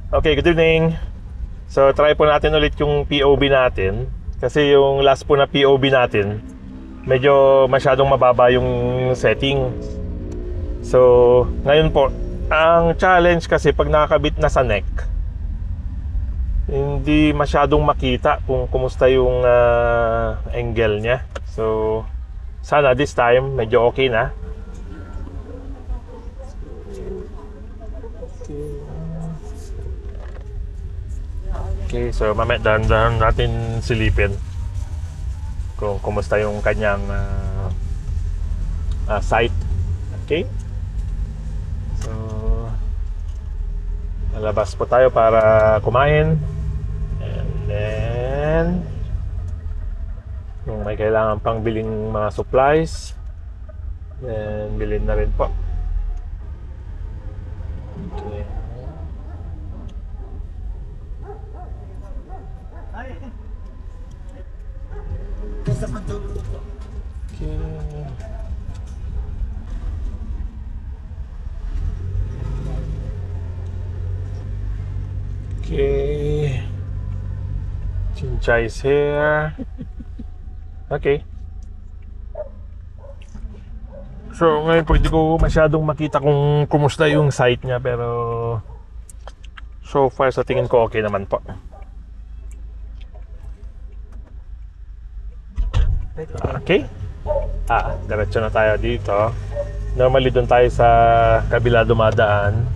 Okay, good evening. So, try po natin ulit yung POV natin. Kasi yung last po na POV natin, medyo masyadong mababa yung setting. So, ngayon po, ang challenge kasi pag nakakabit na sa neck, hindi masyadong makita kung kumusta yung angle niya. So, sana this time, medyo okay na. Okay, so mamaya dahan-dahan natin silipin kung kumusta yung kanyang sight. Okay? So, lalabas po tayo para kumain. And then, kung may kailangan pang biling mga supplies, then bilhin na rin po. Okay. Okay. Chinchai is here. Okay. So ngayon po hindi ko masyadong makita kung kumusta yung sight niya, pero so far sa tingin ko okay naman po. Okay. Diretso na tayo dito. Normally doon tayo sa kabila dumadaan,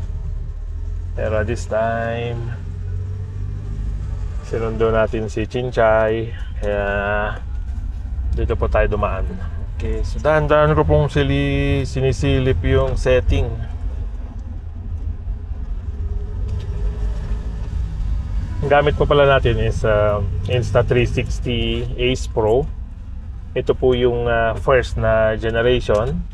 pero this time sinundo natin si Chinchai, kaya dito po tayo dumaan. Okay, so dahan-dahan ko pong sinisilip yung setting. Ang gamit po pala natin is Insta360 Ace Pro. Ito po yung first na generation.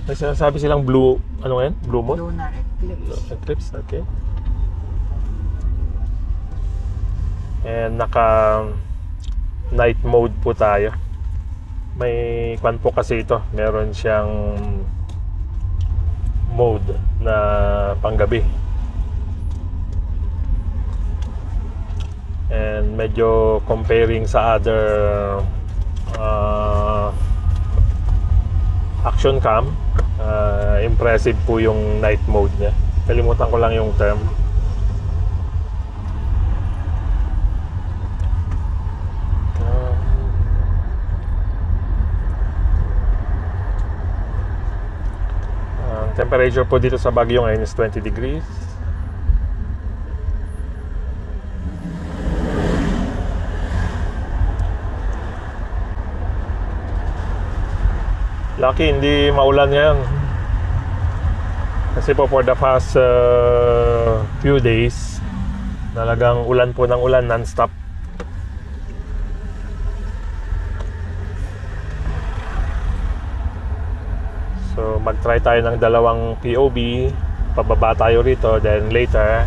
May sinasabi silang blue, ano nga yan? Blue mode? Lunar eclipse. Eclipse, okay. And naka night mode po tayo. May kwan po kasi ito, meron siyang mode na panggabi. And medyo comparing sa other action cam, impressive po yung night mode niya. Kalimutan ko lang yung term. Temperature po dito sa Baguio ngayon is 20 degrees. Lucky hindi maulan ngayon. Kasi po for the past few days, talagang ulan po ng ulan non-stop. So mag-try tayo ng dalawang POV, pababa tayo rito, then later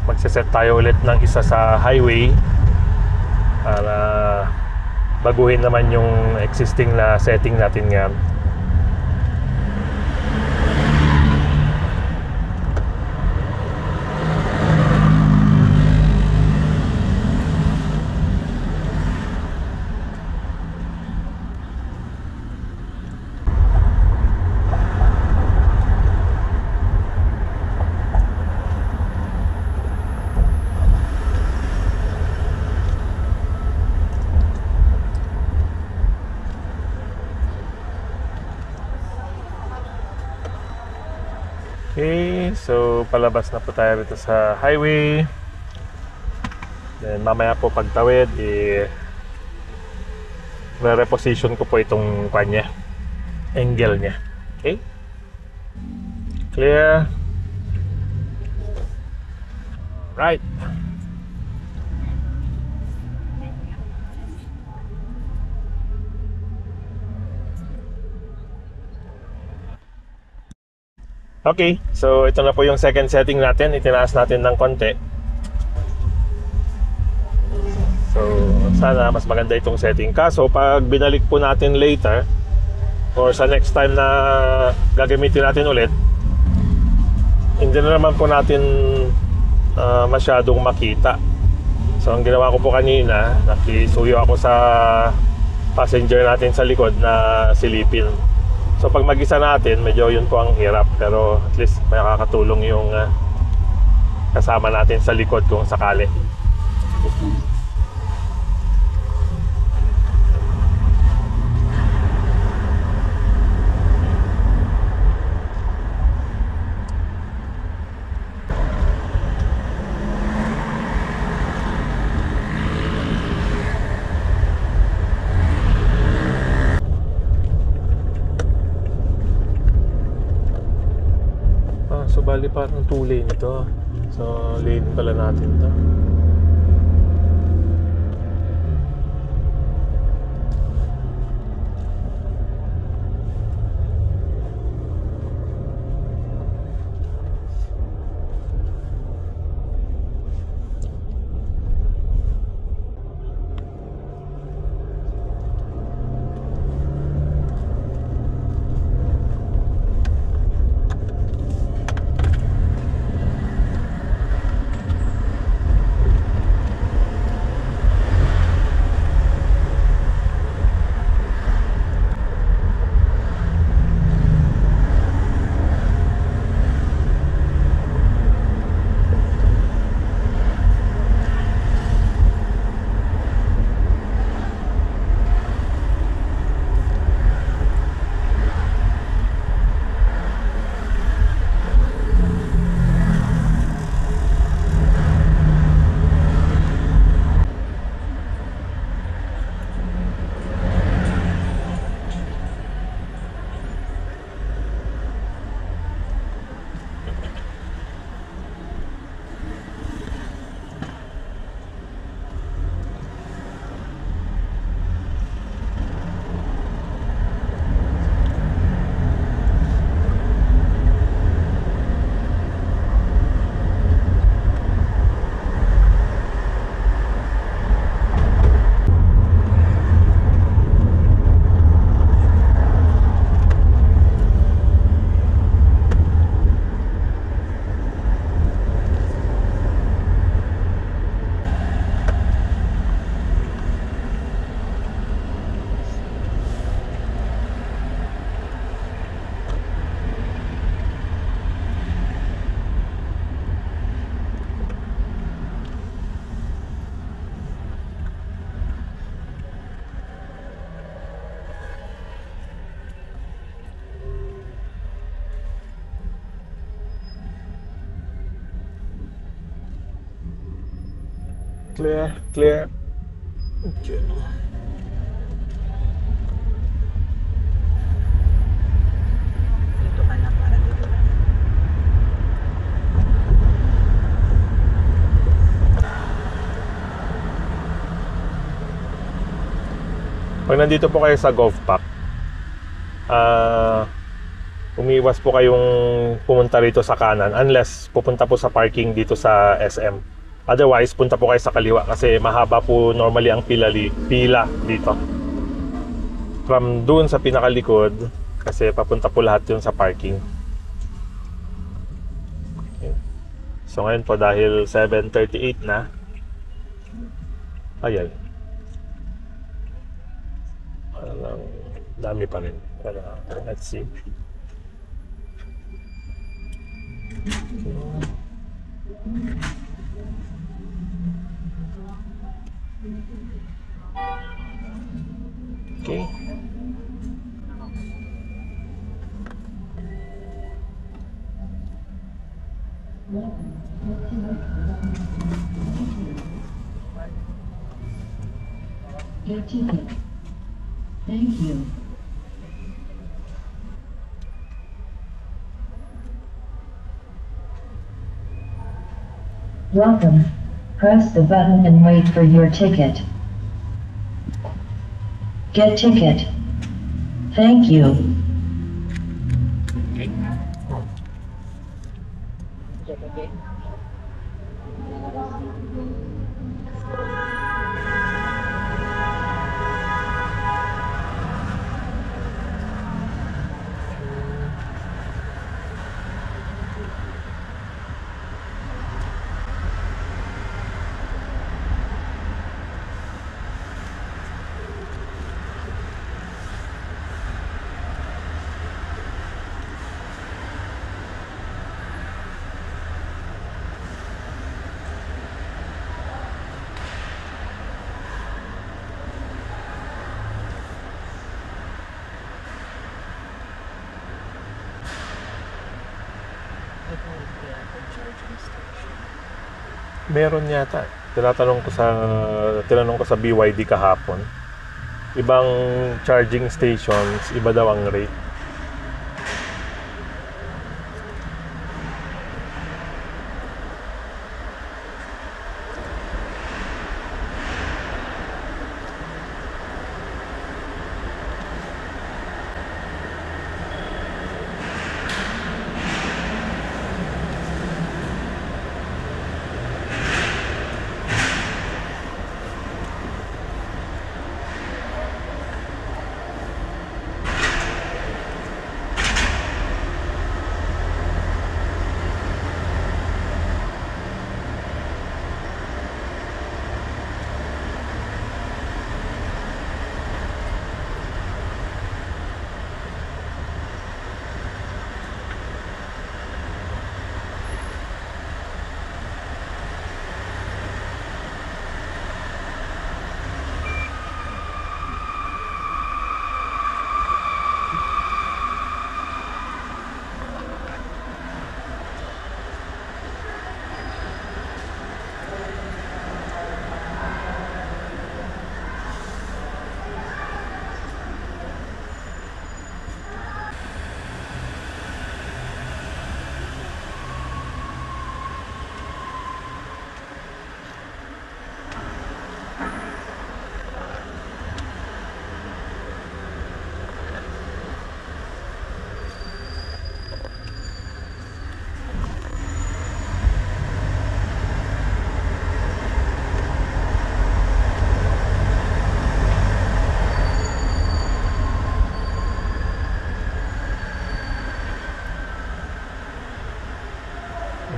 magsiset tayo ulit ng isa sa highway para baguhin naman yung existing na setting natin ngayon. Okay, so palabas na po tayo rito sa highway. Then mamaya po pagtawid, re-reposition ko po itong kanya, angle niya. Okay, clear. Right. Okay, so ito na po yung second setting natin. Itinaas natin ng konti. So sana mas maganda itong setting. Kaso pag binalik po natin later or sa next time na gagamitin natin ulit, hindi na naman po natin masyadong makita. So ang ginawa ko po kanina, nakisuyo ako sa passenger natin sa likod na silipin. So pag mag-isa natin, medyo yun po ang hirap, pero at least may makakatulong yung kasama natin sa likod kung sakali. So bali parang 2 lane ito. So lane pala natin to. Clear, clear. Okay. Dito ka na para dito na. Pag nandito po kayo sa GovPack, umiwas po kayong pumunta rito sa kanan unless pupunta po sa parking dito sa SM. Otherwise, punta po kayo sa kaliwa kasi mahaba po normally ang pila dito. From doon sa pinakalikod, kasi papunta po lahat yun sa parking. Okay. So ngayon po dahil 7:38 na, ayan. Dami pa rin. Let's see. Okay. Your ticket. Thank you. Welcome. Press the button and wait for your ticket. Get ticket. Thank you. Meron yata. Tinanong ko sa BYD kahapon. Ibang charging stations, iba daw ang rate.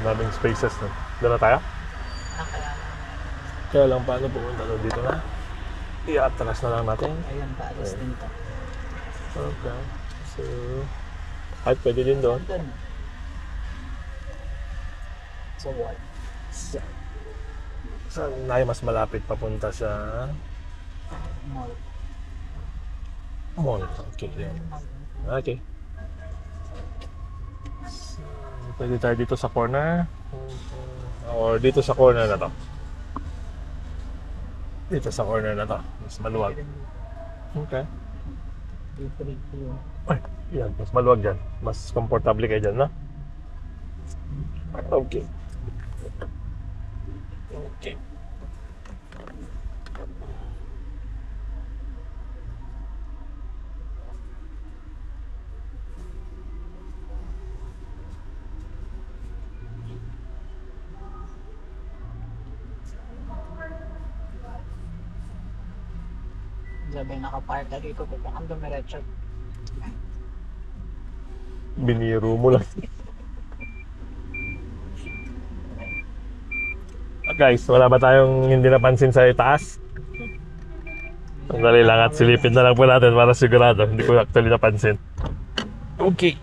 Daming spaces na. Doon na tayo? Kaya lang paano pumunta doon dito na? I-atras na lang natin. Ayan, paalis din to. Okay. So, at pwede din doon. Doon. So what? Saan na mas malapit papunta sa Mall. mall? Okay. Yan. Okay. So, pwede tayo dito sa corner. Or dito sa corner na to. Dito sa corner na to. Mas maluwag. Okay. Dito yun. Ay, yan. Mas maluwag dyan. Mas komportable kayo dyan, no? Okay. Okay. Sabi nakapark ka dito, kung dumiretso. Biniro mo lang. Guys, wala ba tayong hindi napansin sa itaas? Sandali lang at silipin na lang po natin para sigurado. Hindi ko actually napansin. Okay.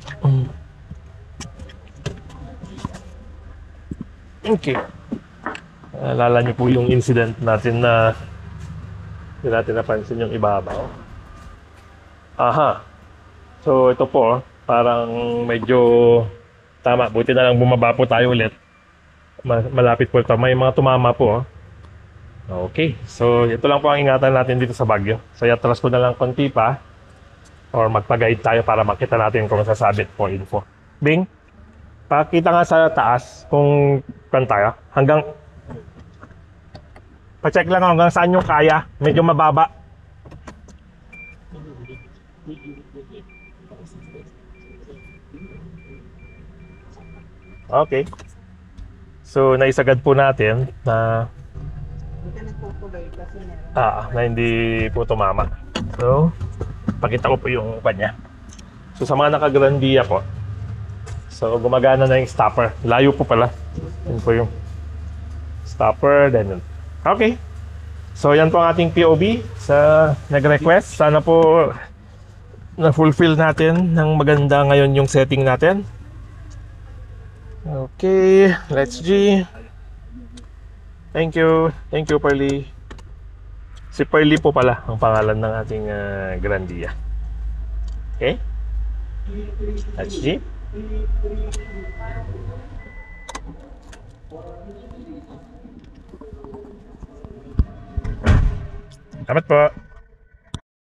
Okay. Alala niyo po yung incident natin na hindi natin napansin yung ibabaw. Aha. So ito po, parang medyo tama. Buti na lang bumaba po tayo ulit. Malapit po ito. May mga tumama po. Okay. So ito lang po ang ingatan natin dito sa Baguio. So i-atras ko na lang konti pa. Or magpa-guide tayo para makita natin kung sasabit po info. Bing, pakita nga sa taas kung kan tayo. Hanggang pa-check lang hanggang saan yung kaya. Medyo mababa. Okay. So, naisagad po natin na Hindi ka nagpupuloy kasi meron. na hindi po tumama. So, pakita ko po yung kanya. So, sa mga naka-Grandia po. So, gumagana na yung stopper. Layo po pala. Yun po yung stopper. Then, okay. So, yan po ang ating POV sa nag-request. Sana po na-fulfill natin ng maganda ngayon yung setting natin. Okay, let's G. Thank you. Thank you, Pearly. Si Pearly po pala ang pangalan ng ating Grandia. Okay? Let's G. Salamat po.